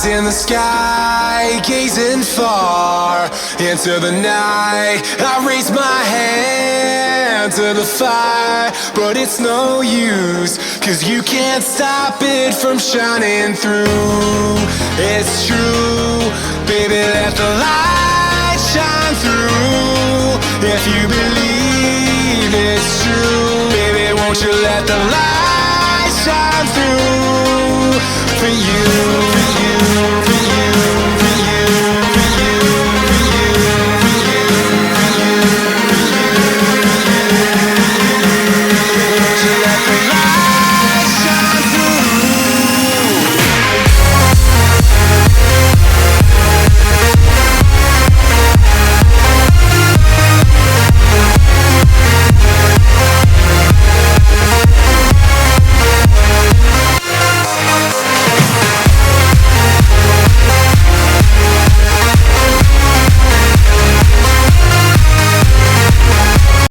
Eyes in the sky, gazing far into the night. I raise my hand to the fire, but it's no use, 'cause you can't stop it from shining through. It's true, baby, let the light shine through. If you believe it's true, baby, won't you let the light shine through for you, for you.